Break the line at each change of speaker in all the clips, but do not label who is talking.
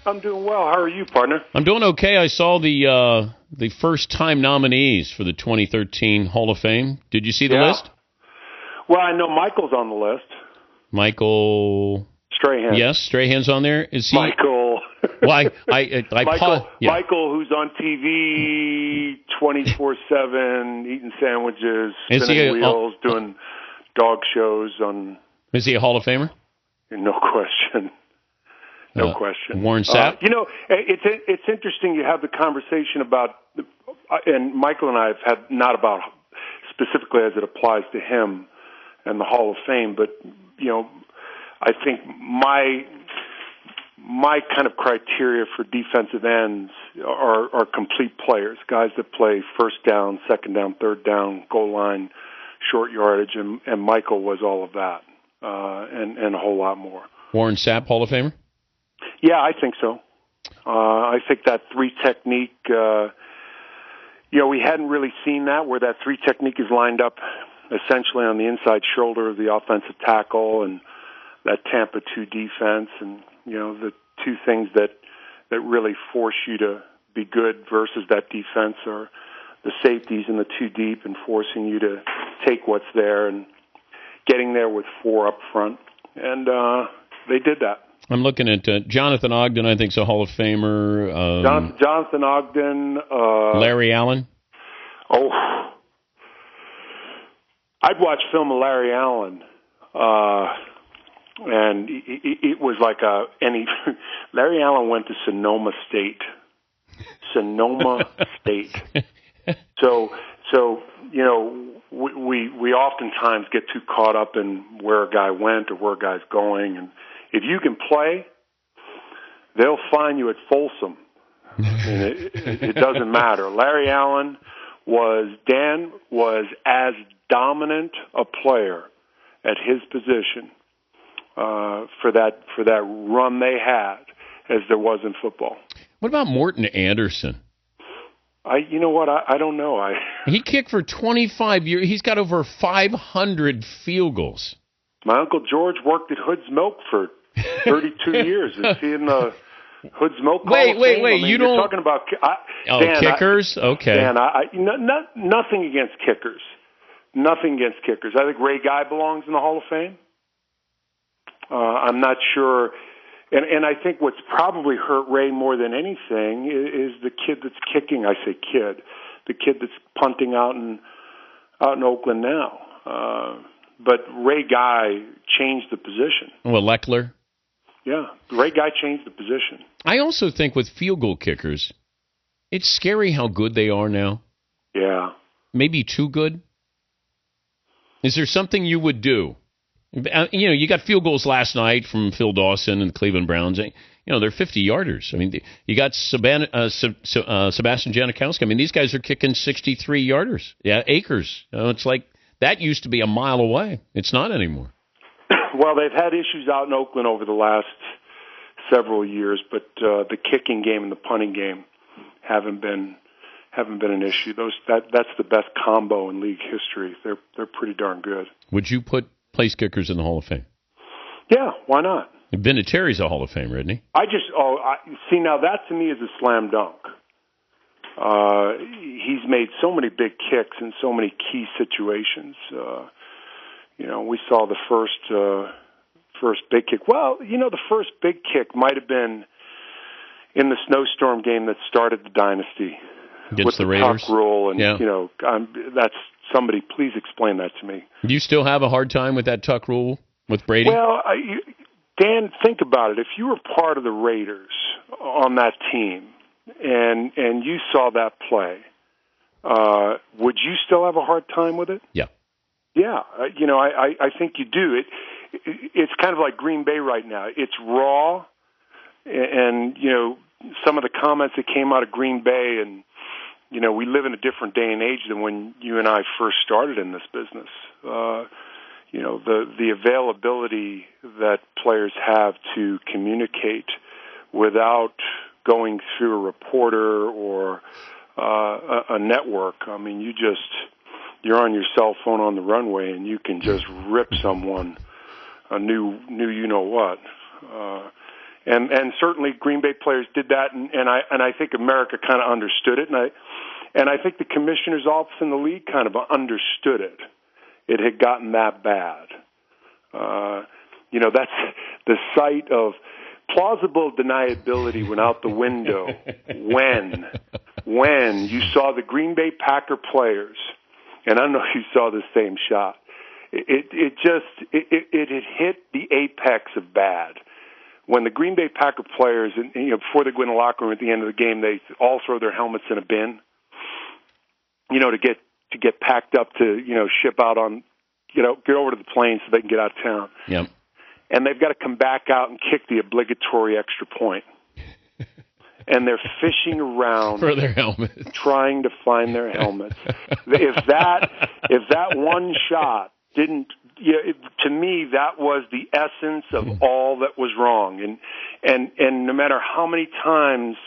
I'm doing well. How are you, partner?
I'm doing okay. I saw the first-time nominees for the 2013 Hall of Fame. Did you see the list?
Well, I know Michael's on the list.
Michael
Strahan.
Yes, Strahan's on there. Is he?
Michael.
Well,
Michael, who's on TV 24/7, eating sandwiches, spinning wheels, doing dog shows on.
Is he a Hall of Famer?
No question. No question.
Warren Sapp?
It's interesting you have the conversation about, and Michael and I have had, not about specifically as it applies to him and the Hall of Fame, but, I think my kind of criteria for defensive ends are complete players, guys that play first down, second down, third down, goal line, short yardage, and Michael was all of that, and a whole lot more.
Warren Sapp, Hall of Famer?
Yeah, I think so. I think that three technique, we hadn't really seen that, where that three technique is lined up essentially on the inside shoulder of the offensive tackle, and that Tampa 2 defense, and, the two things that really force you to be good versus that defense are the safeties and the two deep, and forcing you to take what's there and getting there with four up front. And they did that.
I'm looking at Jonathan Ogden, I think, is a Hall of Famer.
Jonathan Ogden.
Larry Allen.
Oh. I'd watch film of Larry Allen, and it was like Larry Allen went to Sonoma State. So we oftentimes get too caught up in where a guy went or where a guy's going, and if you can play, they'll find you at Folsom. I mean, it doesn't matter. Larry Allen was as dominant a player at his position for that run they had as there was in football.
What about Morton Anderson?
You know what? I don't know.
He kicked for 25 years. He's got over 500 field goals.
My Uncle George worked at Hood's Milk for 32 years. Is he in the Hood's Milk Hall of Fame?
Wait. You're
talking about Dan,
kickers? Okay.
Dan, nothing against kickers. Nothing against kickers. I think Ray Guy belongs in the Hall of Fame. I'm not sure. And I think what's probably hurt Ray more than anything is the kid that's kicking. I say kid. The kid that's punting out in Oakland now. But Ray Guy changed the position.
Well, Leckler?
Yeah, Ray Guy changed the position.
I also think with field goal kickers, it's scary how good they are now.
Yeah.
Maybe too good. Is there something you would do? You got field goals last night from Phil Dawson and the Cleveland Browns. They're 50-yarders. I mean, you got Sebastian Janikowski. I mean, these guys are kicking 63-yarders. Yeah, acres. It's like that used to be a mile away. It's not anymore.
Well, they've had issues out in Oakland over the last several years, but the kicking game and the punting game haven't been an issue. That's the best combo in league history. They're pretty darn good.
Would you put place kickers in the Hall of Fame?
Yeah, why not?
Vinatieri's a Hall of Famer, isn't he?
See, now that to me is a slam dunk. He's made so many big kicks in so many key situations. We saw the first big kick. Well, the first big kick might have been in the snowstorm game that started the dynasty
against
with
the Raiders.
Tuck rule, and that's somebody. Please explain that to me.
Do you still have a hard time with that Tuck rule with Brady?
Well, Dan, think about it. If you were part of the Raiders on that team and you saw that play, would you still have a hard time with it?
Yeah.
Yeah, I think you do. It's kind of like Green Bay right now. It's raw, and some of the comments that came out of Green Bay, and we live in a different day and age than when you and I first started in this business. The availability that players have to communicate without going through a reporter or a network. I mean, you're on your cell phone on the runway, and you can just rip someone a new you know what. And certainly Green Bay players did that, and I think America kind of understood it, and I think the commissioner's office in the league kind of understood it. It had gotten that bad. That's the sight of plausible deniability went out the window when you saw the Green Bay Packer players, and I don't know if you saw the same shot. It had hit the apex of bad. When the Green Bay Packer players, before they go in the locker room at the end of the game, they all throw their helmets in a bin, to get packed up to, ship out on, get over to the plane so they can get out of town.
Yep.
And they've got to come back out and kick the obligatory extra point. And they're fishing around
for their helmets,
trying to find their helmets. If that one shot didn't, to me, that was the essence of all that was wrong. And no matter how many times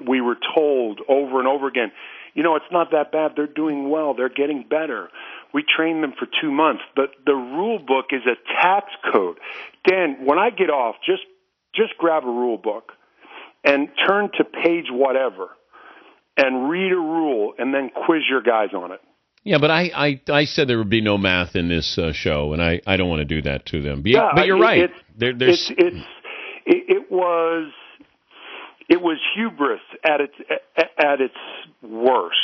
we were told over and over again, it's not that bad. They're doing well. They're getting better. We trained them for 2 months. But the rule book is a tax code. Dan, when I get off, just grab a rule book and turn to page whatever and read a rule and then quiz your guys on it.
Yeah, but I said there would be no math in this show, and I don't want to do that to them. But you're right. It was hubris at its worst,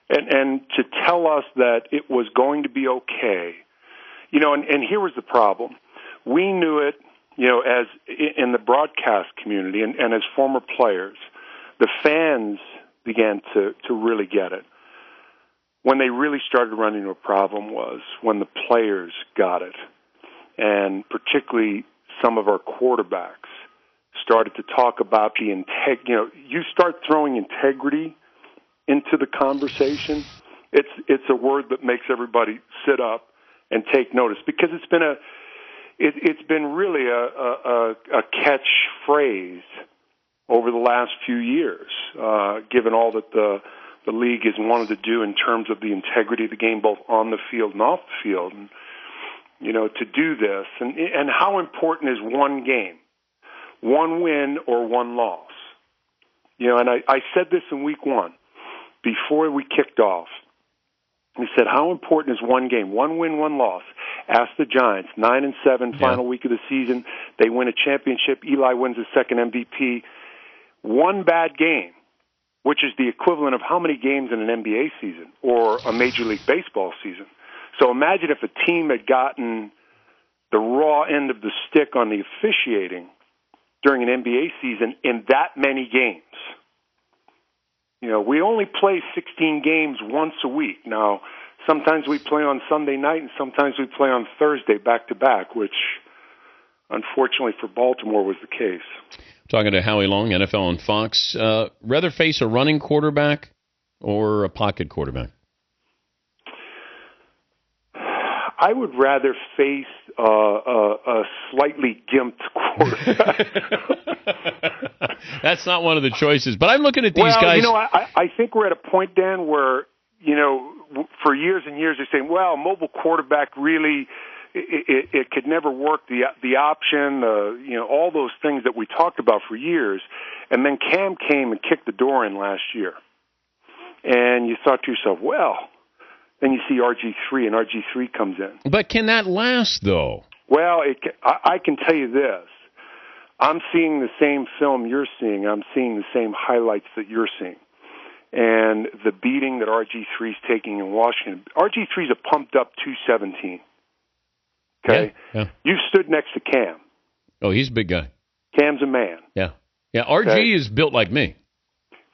and to tell us that it was going to be okay, and here was the problem. We knew it, as in the broadcast community and as former players, the fans began to really get it. When they really started running into a problem was when the players got it, and particularly some of our quarterbacks started to talk about the you start throwing integrity into the conversation, it's a word that makes everybody sit up and take notice, because it's been really a catchphrase over the last few years, given all that the league has wanted to do in terms of the integrity of the game, both on the field and off the field. And, to do this, and how important is one game, one win or one loss. And I said this in week one, before we kicked off. We said, how important is one game, one win, one loss? Ask the Giants, 9-7, final week of the season. They win a championship. Eli wins his second MVP. One bad game, which is the equivalent of how many games in an NBA season or a Major League Baseball season. So imagine if a team had gotten the raw end of the stick on the officiating during an NBA season in that many games. We only play 16 games once a week. Now, sometimes we play on Sunday night and sometimes we play on Thursday back-to-back, which unfortunately for Baltimore was the case. Talking to Howie Long, NFL on Fox. Rather face a running quarterback or a pocket quarterback?
I would rather face a slightly gimped quarterback.
That's not one of the choices. But I'm looking at these guys.
I think we're at a point, Dan, where, for years and years they're saying, well, mobile quarterback really, it could never work, the option, all those things that we talked about for years. And then Cam came and kicked the door in last year. And you thought to yourself, well, then you see RG3, and RG3 comes in.
But can that last, though?
Well, I can tell you this. I'm seeing the same film you're seeing. I'm seeing the same highlights that you're seeing. And the beating that RG3 is taking in Washington. RG3 is a pumped-up 217. Okay?
Yeah.
You stood next to Cam.
Oh, he's a big guy.
Cam's a man.
Yeah. Yeah, RG is built like me.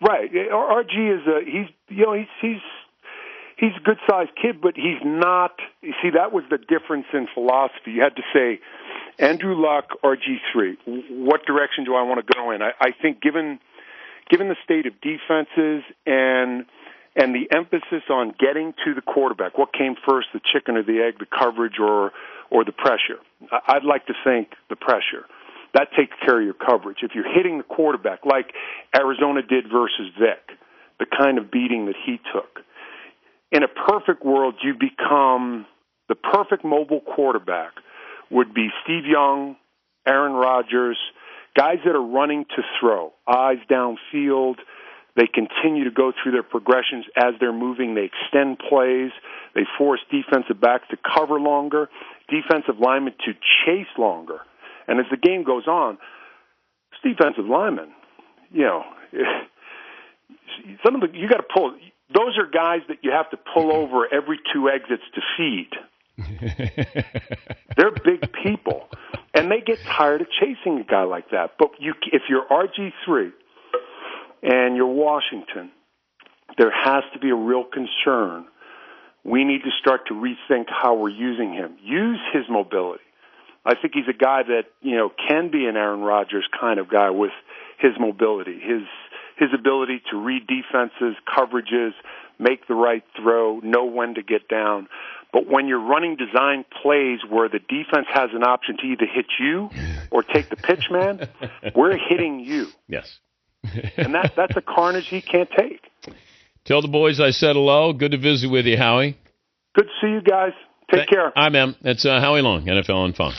Right. RG is he's a good-sized kid, but he's not. You see, that was the difference in philosophy. You had to say, Andrew Luck, RG3. What direction do I want to go in? I think given the state of defenses and the emphasis on getting to the quarterback, what came first, the chicken or the egg, the coverage or the pressure? I'd like to think the pressure. That takes care of your coverage. If you're hitting the quarterback, like Arizona did versus Vic, the kind of beating that he took, in a perfect world, you become the perfect mobile quarterback would be Steve Young, Aaron Rodgers, Guys that are running to throw, eyes downfield, they continue to go through their progressions as they're moving. They extend plays. They force defensive backs to cover longer, defensive linemen to chase longer. And as the game goes on, defensive linemen, you know, some of the, you got to pull. Those are guys that you have to pull over every 2 exits to feed. They're big people, and they get tired of chasing a guy like that. But if you're RG3 and you're Washington, there has to be a real concern. We need to start to rethink how we're using him. Use his mobility. I think he's a guy that, you know, can be an Aaron Rodgers kind of guy with his mobility, his ability to read defenses, coverages, make the right throw, know when to get down. But when you're running design plays where the defense has an option to either hit you or take the pitch man, we're hitting you.
Yes.
And that's a carnage he can't take.
Tell the boys I said hello. Good to visit with you, Howie.
Good to see you guys. Take care.
Hi, ma'am. That's Howie Long, NFL on Fox.